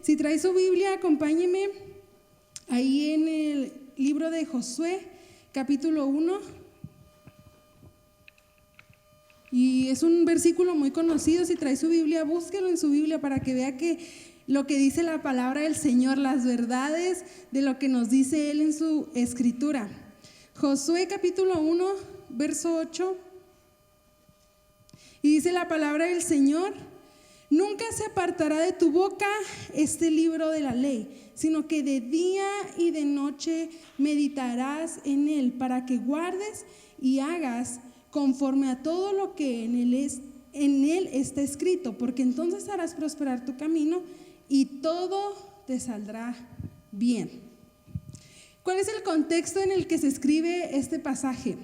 si trae su Biblia, acompáñeme ahí en el libro de Josué, capítulo 1. Y es un versículo muy conocido. Si trae su Biblia, búsquelo en su Biblia para que vea que lo que dice la palabra del Señor, las verdades de lo que nos dice Él en su escritura. Josué capítulo 1, verso 8. Y dice la palabra del Señor: nunca se apartará de tu boca este libro de la ley, sino que de día y de noche meditarás en él, para que guardes y hagas conforme a todo lo que en él está escrito, porque entonces harás prosperar tu camino y todo te saldrá bien. ¿Cuál es el contexto en el que se escribe este pasaje?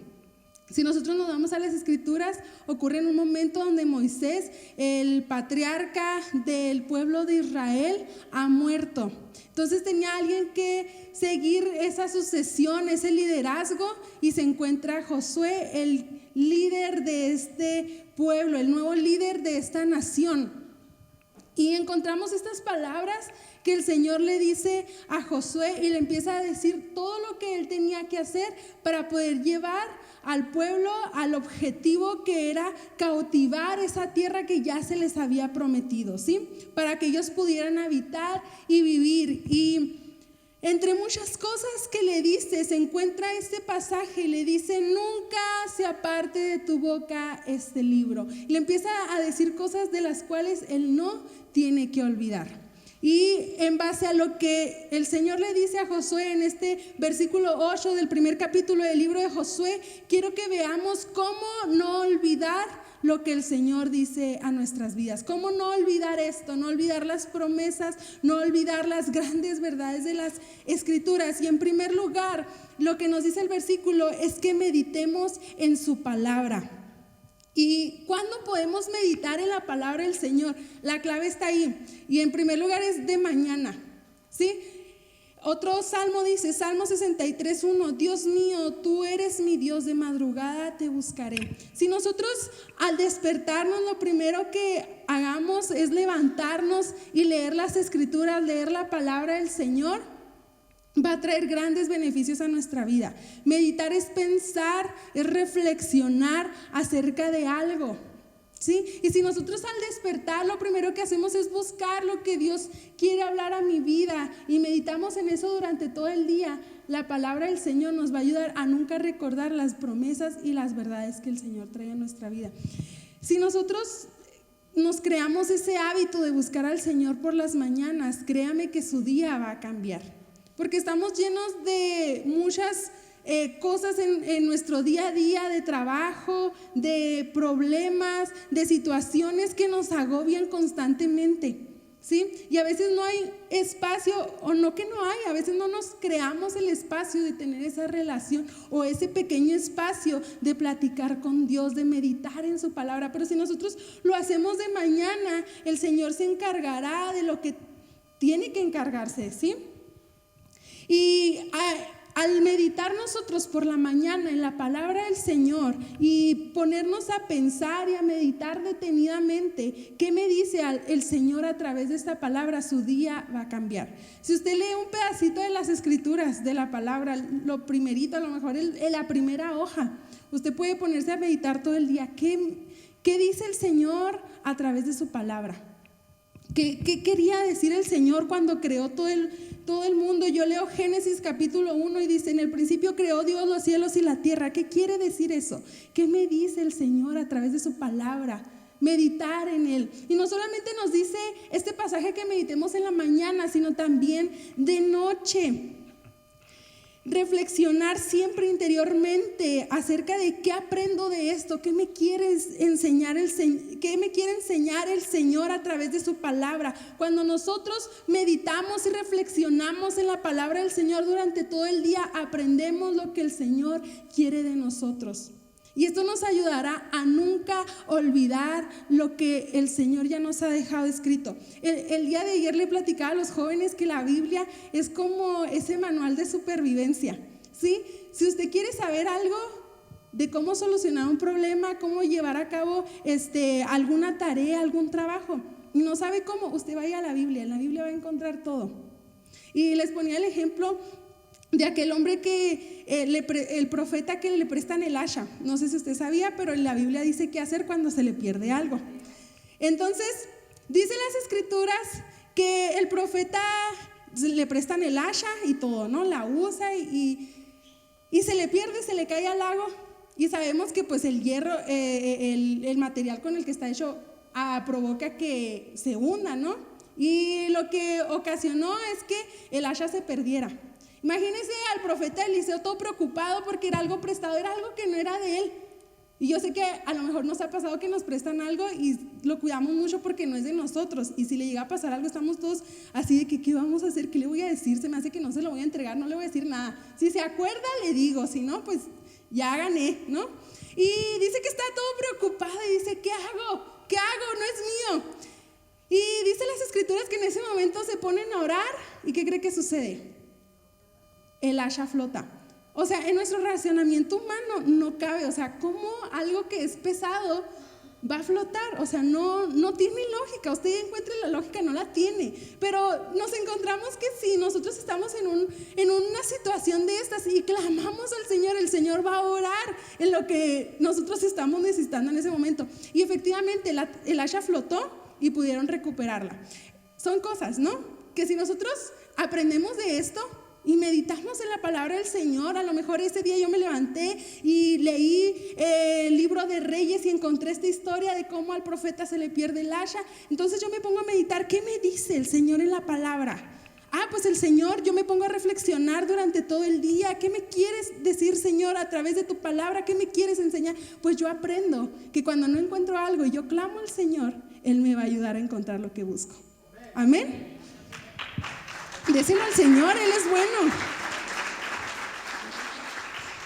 Si nosotros nos vamos a las escrituras, ocurre en un momento donde Moisés, el patriarca del pueblo de Israel, ha muerto. Entonces tenía alguien que seguir esa sucesión, ese liderazgo, y se encuentra Josué, el líder de este pueblo, el nuevo líder de esta nación. Y encontramos estas palabras que el Señor le dice a Josué y le empieza a decir todo lo que él tenía que hacer para poder llevar al pueblo al objetivo que era cautivar esa tierra que ya se les había prometido, ¿sí? Para que ellos pudieran habitar y vivir. Y entre muchas cosas que le dice, se encuentra este pasaje, le dice: nunca se aparte de tu boca este libro. Y le empieza a decir cosas de las cuales él no tiene que olvidar. Y en base a lo que el Señor le dice a Josué en este versículo 8 del primer capítulo del libro de Josué, quiero que veamos cómo no olvidar lo que el Señor dice a nuestras vidas. Cómo no olvidar esto, no olvidar las promesas, no olvidar las grandes verdades de las Escrituras. Y en primer lugar, lo que nos dice el versículo es que meditemos en su palabra. ¿Y cuándo podemos meditar en la palabra del Señor? La clave está ahí. Y en primer lugar es de mañana, ¿sí? Otro salmo dice, Salmo 63:1: Dios mío, tú eres mi Dios, de madrugada te buscaré. Si nosotros al despertarnos lo primero que hagamos es levantarnos y leer las Escrituras, leer la palabra del Señor, va a traer grandes beneficios a nuestra vida. Meditar es pensar, es reflexionar acerca de algo, ¿sí? Y si nosotros al despertar lo primero que hacemos es buscar lo que Dios quiere hablar a mi vida y meditamos en eso durante todo el día, la palabra del Señor nos va a ayudar a nunca recordar las promesas y las verdades que el Señor trae a nuestra vida. Si nosotros nos creamos ese hábito de buscar al Señor por las mañanas, créame que su día va a cambiar. Porque estamos llenos de muchas cosas en nuestro día a día, de trabajo, de problemas, de situaciones que nos agobian constantemente, ¿sí? Y a veces no hay espacio, o no que no hay, a veces no nos creamos el espacio de tener esa relación o ese pequeño espacio de platicar con Dios, de meditar en su palabra. Pero si nosotros lo hacemos de mañana, el Señor se encargará de lo que tiene que encargarse, ¿sí? Y al meditar nosotros por la mañana en la palabra del Señor y ponernos a pensar y a meditar detenidamente qué me dice el Señor a través de esta palabra, su día va a cambiar. Si usted lee un pedacito de las Escrituras, de la palabra, lo primerito, a lo mejor en la primera hoja, usted puede ponerse a meditar todo el día. ¿Qué dice el Señor a través de su palabra? ¿Qué quería decir el Señor cuando creó todo el mundo? Yo leo Génesis capítulo 1 y dice: en el principio creó Dios los cielos y la tierra. ¿Qué quiere decir eso? ¿Qué me dice el Señor a través de su palabra? Meditar en Él. Y no solamente nos dice este pasaje que meditemos en la mañana, sino también de noche. Reflexionar siempre interiormente acerca de qué aprendo de esto, qué me quiere enseñar el Señor a través de su palabra. Cuando nosotros meditamos y reflexionamos en la palabra del Señor durante todo el día, aprendemos lo que el Señor quiere de nosotros. Y esto nos ayudará a nunca olvidar lo que el Señor ya nos ha dejado escrito. El día de ayer le platicaba a los jóvenes que la Biblia es como ese manual de supervivencia, ¿sí? Si usted quiere saber algo de cómo solucionar un problema, cómo llevar a cabo alguna tarea, algún trabajo, no sabe cómo, usted vaya a la Biblia, en la Biblia va a encontrar todo. Y les ponía el ejemplo de aquel hombre que el profeta que le prestan el asha. No sé si usted sabía, pero en la Biblia dice qué hacer cuando se le pierde algo. Entonces, dice las escrituras que el profeta le prestan el asha y todo, ¿no? La usa y se le pierde, se le cae al lago. Y sabemos que pues el hierro, el material con el que está hecho provoca que se hunda, ¿no? Y lo que ocasionó es que el asha se perdiera. Imagínense al profeta Eliseo todo preocupado porque era algo prestado, era algo que no era de él. Y yo sé que a lo mejor nos ha pasado que nos prestan algo y lo cuidamos mucho porque no es de nosotros. Y si le llega a pasar algo, estamos todos así de que ¿qué vamos a hacer? ¿Qué le voy a decir? Se me hace que no se lo voy a entregar, no le voy a decir nada. Si se acuerda, le digo, si no, pues ya gané, ¿no? Y dice que está todo preocupado y dice, ¿qué hago? ¿Qué hago? No es mío. Y dice las escrituras que en ese momento se ponen a orar y ¿qué cree que sucede? El asha flota. O sea, en nuestro racionamiento humano no cabe, o sea, ¿cómo algo que es pesado va a flotar? O sea, no tiene lógica. Usted encuentre la lógica, no la tiene. Pero nos encontramos que si nosotros estamos en una situación de estas y clamamos al Señor, el Señor va a orar en lo que nosotros estamos necesitando en ese momento. Y efectivamente el asha flotó y pudieron recuperarla. Son cosas, ¿no? Que si nosotros aprendemos de esto y meditamos en la palabra del Señor, a lo mejor ese día yo me levanté y leí el libro de Reyes y encontré esta historia de cómo al profeta se le pierde el asha. Entonces yo me pongo a meditar, ¿qué me dice el Señor en la palabra? Pues el Señor, yo me pongo a reflexionar durante todo el día. ¿Qué me quieres decir, Señor, a través de tu palabra? ¿Qué me quieres enseñar? Pues yo aprendo que cuando no encuentro algo y yo clamo al Señor, Él me va a ayudar a encontrar lo que busco. Amén. Déselo al Señor, Él es bueno.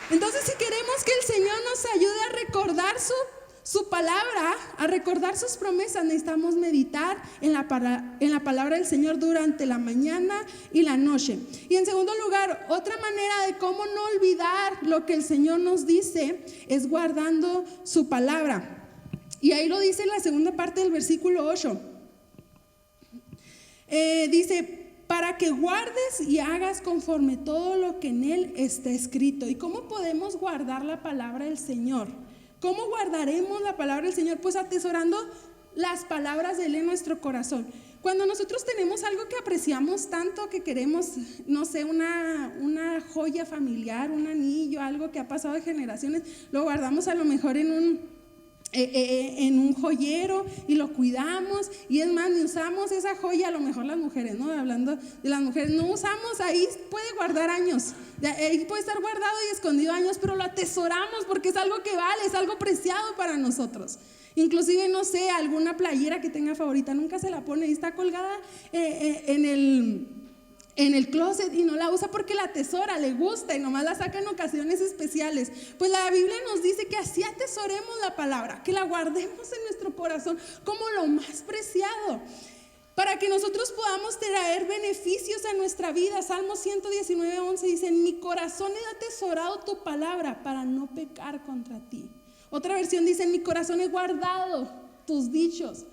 Entonces, si queremos que el Señor nos ayude a recordar su palabra, a recordar sus promesas, necesitamos meditar en la palabra del Señor durante la mañana y la noche. Y en segundo lugar, otra manera de cómo no olvidar lo que el Señor nos dice es guardando su palabra. Y ahí lo dice en la segunda parte del versículo 8. Dice, para que guardes y hagas conforme todo lo que en él está escrito. ¿Y cómo podemos guardar la palabra del Señor? ¿Cómo guardaremos la palabra del Señor? Pues atesorando las palabras de él en nuestro corazón. Cuando nosotros tenemos algo que apreciamos tanto, que queremos, no sé, una joya familiar, un anillo, algo que ha pasado de generaciones, lo guardamos a lo mejor en un joyero y lo cuidamos, y es más, ni usamos esa joya, a lo mejor las mujeres, ¿no? Hablando de las mujeres, no usamos, ahí puede guardar años, ahí puede estar guardado y escondido años, pero lo atesoramos porque es algo que vale, es algo preciado para nosotros. Inclusive, no sé, alguna playera que tenga favorita, nunca se la pone y está colgada en el closet y no la usa porque la atesora, le gusta y nomás la saca en ocasiones especiales. Pues la Biblia nos dice que así atesoremos la palabra, que la guardemos en nuestro corazón como lo más preciado, para que nosotros podamos traer beneficios a nuestra vida. Salmo 119:11 dice, en mi corazón he atesorado tu palabra para no pecar contra ti. Otra versión dice, en mi corazón he guardado tus dichos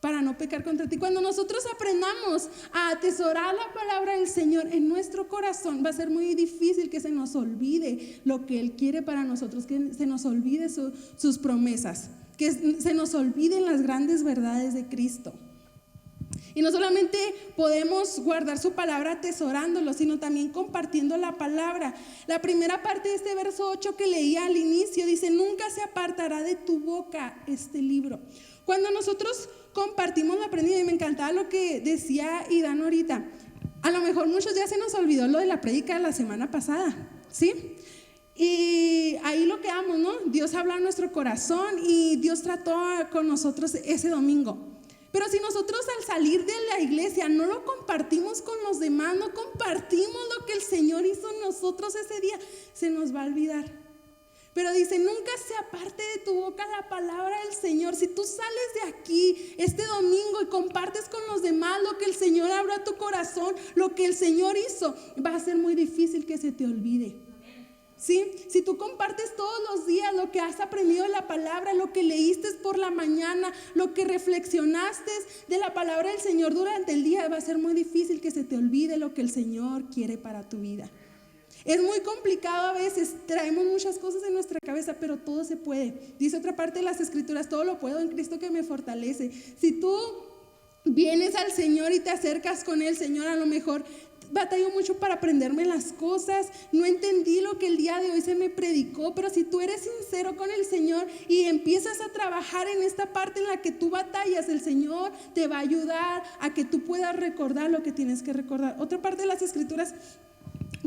para no pecar contra ti. Cuando nosotros aprendamos a atesorar la palabra del Señor en nuestro corazón, va a ser muy difícil que se nos olvide lo que Él quiere para nosotros, que se nos olvide sus promesas, que se nos olviden las grandes verdades de Cristo. Y no solamente podemos guardar su palabra atesorándolo, sino también compartiendo la palabra. La primera parte de este verso 8 que leía al inicio dice, nunca se apartará de tu boca este libro. Cuando nosotros compartimos la predica, y me encantaba lo que decía Idan ahorita, a lo mejor muchos ya se nos olvidó lo de la predica de la semana pasada, ¿sí? Y ahí lo quedamos, ¿no? Dios habló a nuestro corazón y Dios trató con nosotros ese domingo. Pero si nosotros al salir de la iglesia no lo compartimos con los demás, no compartimos lo que el Señor hizo en nosotros ese día, se nos va a olvidar. Pero dice, nunca se aparte de tu boca la palabra del Señor. Si tú sales de aquí este domingo y compartes con los demás lo que el Señor abrió a tu corazón, lo que el Señor hizo, va a ser muy difícil que se te olvide. ¿Sí? Si tú compartes todos los días lo que has aprendido de la palabra, lo que leíste por la mañana, lo que reflexionaste de la palabra del Señor durante el día, va a ser muy difícil que se te olvide lo que el Señor quiere para tu vida. Es muy complicado a veces, traemos muchas cosas en nuestra cabeza, pero todo se puede. Dice otra parte de las Escrituras, todo lo puedo en Cristo que me fortalece. Si tú vienes al Señor y te acercas con Él, Señor, a lo mejor batallo mucho para aprenderme las cosas, no entendí lo que el día de hoy se me predicó, pero si tú eres sincero con el Señor y empiezas a trabajar en esta parte en la que tú batallas, el Señor te va a ayudar a que tú puedas recordar lo que tienes que recordar. Otra parte de las Escrituras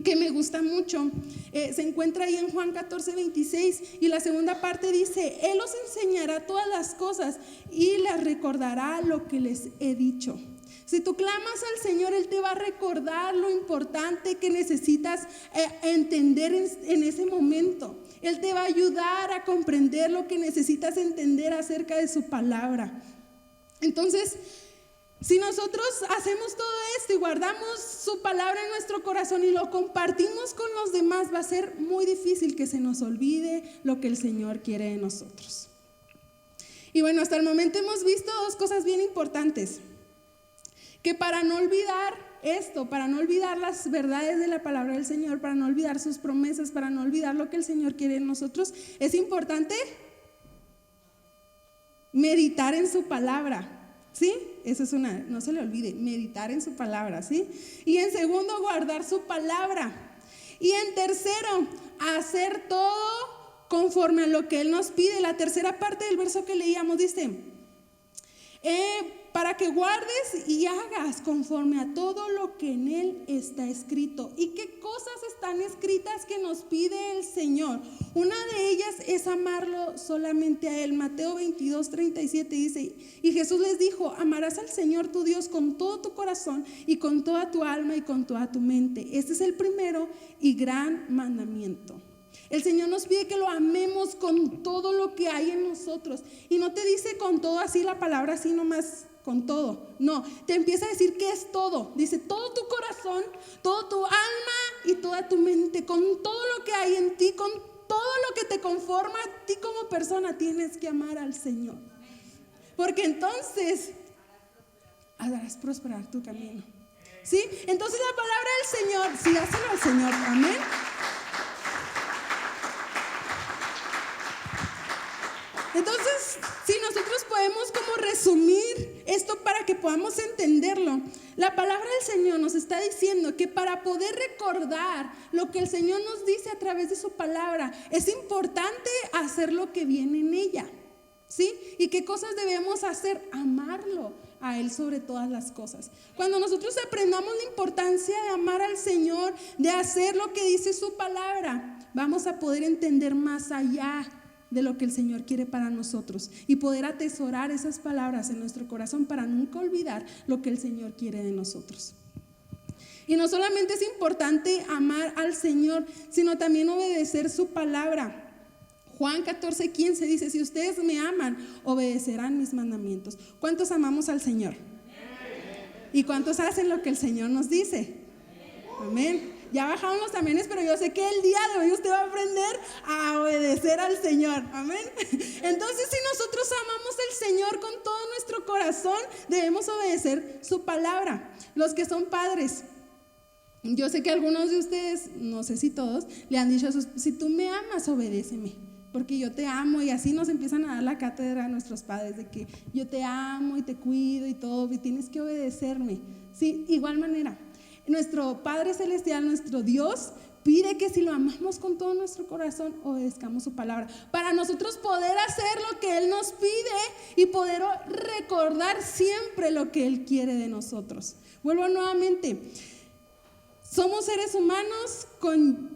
que me gusta mucho, se encuentra ahí en Juan 14:26, y la segunda parte dice: Él os enseñará todas las cosas y les recordará lo que les he dicho. Si tú clamas al Señor, Él te va a recordar lo importante que necesitas entender en ese momento. Él te va a ayudar a comprender lo que necesitas entender acerca de su palabra. Entonces, si nosotros hacemos todo esto y guardamos su palabra en nuestro corazón y lo compartimos con los demás, va a ser muy difícil que se nos olvide lo que el Señor quiere de nosotros. Y bueno, hasta el momento hemos visto dos cosas bien importantes. Que para no olvidar esto, para no olvidar las verdades de la palabra del Señor, para no olvidar sus promesas, para no olvidar lo que el Señor quiere de nosotros, es importante meditar en su palabra. ¿Sí? Eso es no se le olvide, meditar en su palabra, ¿sí? Y en segundo, guardar su palabra. Y en tercero, hacer todo conforme a lo que Él nos pide. La tercera parte del verso que leíamos dice: para que guardes y hagas conforme a todo lo que en Él está escrito. ¿Y qué cosas están escritas que nos pide el Señor? Una de ellas es amarlo solamente a Él. Mateo 22:37 dice: y Jesús les dijo: amarás al Señor tu Dios con todo tu corazón y con toda tu alma y con toda tu mente. Este es el primero y gran mandamiento. El Señor nos pide que lo amemos con todo lo que hay en nosotros. Y no te dice con todo así la palabra así nomás, con todo. No, te empieza a decir que es todo. Dice todo tu corazón, todo tu alma y toda tu mente. Con todo lo que hay en ti, con todo lo que te conforma a ti como persona, tienes que amar al Señor. Porque entonces harás prosperar tu camino. ¿Sí? Entonces la palabra del Señor, sí, dáselo al Señor. Amén. Entonces, si nosotros podemos como resumir esto para que podamos entenderlo, la palabra del Señor nos está diciendo que para poder recordar lo que el Señor nos dice a través de su palabra, es importante hacer lo que viene en ella, ¿sí? ¿Y qué cosas debemos hacer? Amarlo a Él sobre todas las cosas. Cuando nosotros aprendamos la importancia de amar al Señor, de hacer lo que dice su palabra, vamos a poder entender más allá de lo que el Señor quiere para nosotros y poder atesorar esas palabras en nuestro corazón para nunca olvidar lo que el Señor quiere de nosotros. Y no solamente es importante amar al Señor, sino también obedecer su palabra. Juan 14:15 dice: si ustedes me aman, obedecerán mis mandamientos. ¿Cuántos amamos al Señor? ¿Y cuántos hacen lo que el Señor nos dice? Amén. Ya bajaron los amenes, pero yo sé que el día de hoy usted va a aprender a obedecer al Señor. Amén. Entonces, si nosotros amamos al Señor con todo nuestro corazón, debemos obedecer su palabra. Los que son padres, yo sé que algunos de ustedes, no sé si todos, le han dicho a sus: si tú me amas, obedéceme, porque yo te amo. Y así nos empiezan a dar la cátedra a nuestros padres de que yo te amo y te cuido y todo, y tienes que obedecerme. Sí, igual manera, nuestro Padre Celestial, nuestro Dios, pide que si lo amamos con todo nuestro corazón, obedezcamos su palabra, para nosotros poder hacer lo que Él nos pide y poder recordar siempre lo que Él quiere de nosotros. Vuelvo nuevamente, somos seres humanos con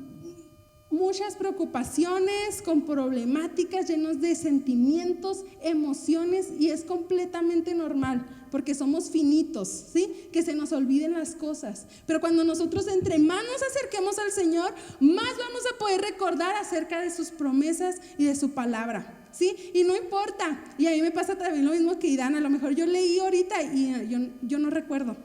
muchas preocupaciones, con problemáticas, llenos de sentimientos, emociones, y es completamente normal porque somos finitos, ¿sí? Que se nos olviden las cosas. Pero cuando nosotros entre más nos acerquemos al Señor, más vamos a poder recordar acerca de sus promesas y de su palabra, ¿sí? Y no importa, y a mí me pasa también lo mismo que Irán. A lo mejor yo leí ahorita y yo no recuerdo.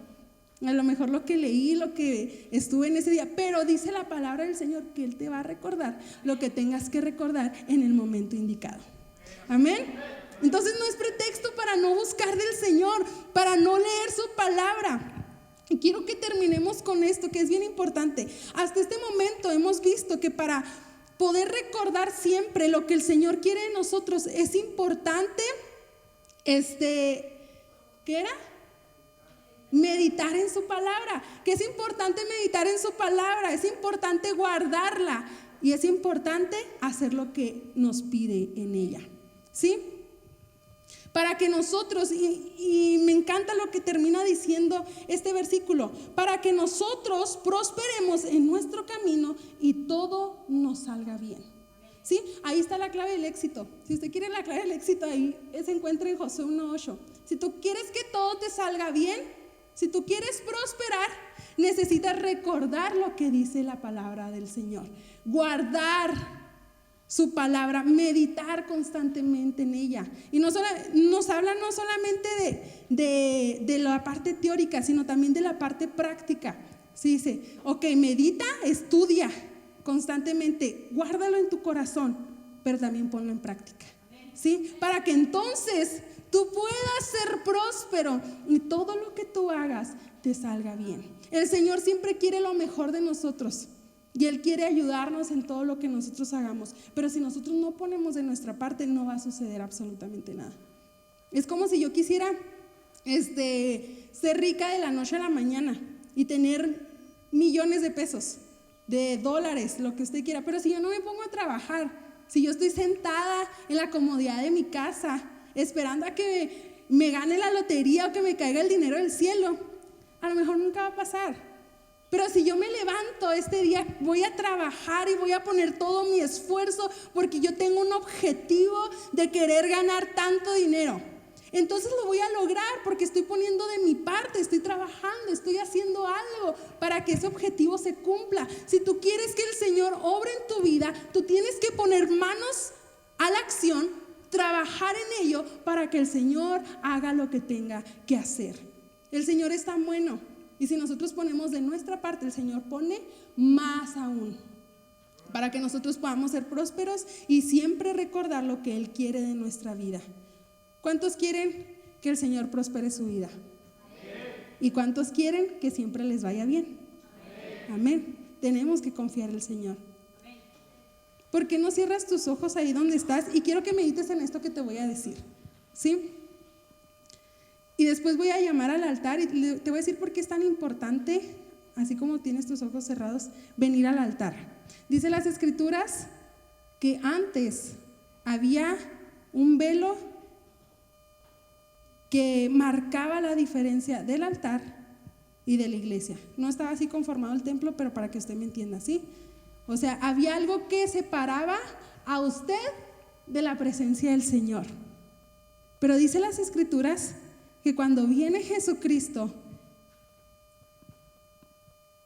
a lo mejor lo que leí, lo que estuve en ese día, pero dice la palabra del Señor que Él te va a recordar lo que tengas que recordar en el momento indicado. Amén. Entonces no es pretexto para no buscar del Señor, para no leer su palabra. Y quiero que terminemos con esto, que es bien importante. Hasta este momento hemos visto que para poder recordar siempre lo que el Señor quiere de nosotros es importante, ¿qué era? Meditar en su palabra. Que es importante meditar en su palabra, es importante guardarla y es importante hacer lo que nos pide en ella, ¿sí? Para que nosotros, y me encanta lo que termina diciendo este versículo, para que nosotros prosperemos en nuestro camino y todo nos salga bien. ¿Sí? Ahí está la clave del éxito. Si usted quiere la clave del éxito, ahí se encuentra en Josué 1:8. Si tú quieres que todo te salga bien, si tú quieres prosperar, necesitas recordar lo que dice la palabra del Señor, guardar su palabra, meditar constantemente en ella. Y nos habla no solamente de la parte teórica, sino también de la parte práctica. Sí, dice, ok, medita, estudia constantemente, guárdalo en tu corazón, pero también ponlo en práctica, ¿sí? Para que entonces tú puedas ser próspero y todo lo que tú hagas te salga bien. El Señor siempre quiere lo mejor de nosotros. Y Él quiere ayudarnos en todo lo que nosotros hagamos. Pero si nosotros no ponemos de nuestra parte, no va a suceder absolutamente nada. Es como si yo quisiera ser rica de la noche a la mañana y tener millones de pesos, de dólares, lo que usted quiera. Pero si yo no me pongo a trabajar, si yo estoy sentada en la comodidad de mi casa, esperando a que me gane la lotería o que me caiga el dinero del cielo, a lo mejor nunca va a pasar. Pero si yo me levanto este día, voy a trabajar y voy a poner todo mi esfuerzo porque yo tengo un objetivo de querer ganar tanto dinero. Entonces lo voy a lograr porque estoy poniendo de mi parte, estoy trabajando, estoy haciendo algo para que ese objetivo se cumpla. Si tú quieres que el Señor obre en tu vida, tú tienes que poner manos a la acción, trabajar en ello para que el Señor haga lo que tenga que hacer. El Señor es tan bueno. Y si nosotros ponemos de nuestra parte, el Señor pone más aún, para que nosotros podamos ser prósperos y siempre recordar lo que Él quiere de nuestra vida. ¿Cuántos quieren que el Señor prospere su vida? ¿Y cuántos quieren que siempre les vaya bien? Amén. Tenemos que confiar en el Señor. ¿Por qué no cierras tus ojos ahí donde estás? Y quiero que medites en esto que te voy a decir, ¿sí? Y después voy a llamar al altar y te voy a decir por qué es tan importante, así como tienes tus ojos cerrados, venir al altar. Dice las Escrituras que antes había un velo que marcaba la diferencia del altar y de la iglesia. No estaba así conformado el templo, pero para que usted me entienda, ¿sí? O sea, había algo que separaba a usted de la presencia del Señor. Pero dice las Escrituras que cuando viene Jesucristo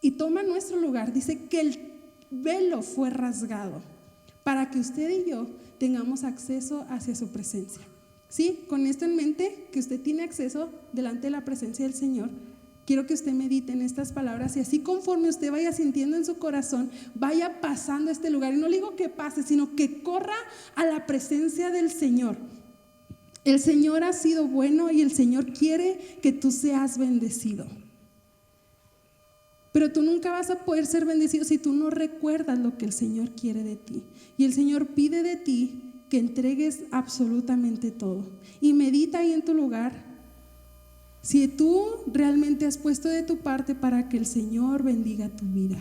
y toma nuestro lugar, dice que el velo fue rasgado para que usted y yo tengamos acceso hacia su presencia. ¿Sí? Con esto en mente, que usted tiene acceso delante de la presencia del Señor, quiero que usted medite en estas palabras y así conforme usted vaya sintiendo en su corazón, vaya pasando a este lugar. Y no le digo que pase, sino que corra a la presencia del Señor. El Señor ha sido bueno y el Señor quiere que tú seas bendecido. Pero tú nunca vas a poder ser bendecido si tú no recuerdas lo que el Señor quiere de ti. Y el Señor pide de ti que entregues absolutamente todo. Y medita ahí en tu lugar. Si tú realmente has puesto de tu parte para que el Señor bendiga tu vida.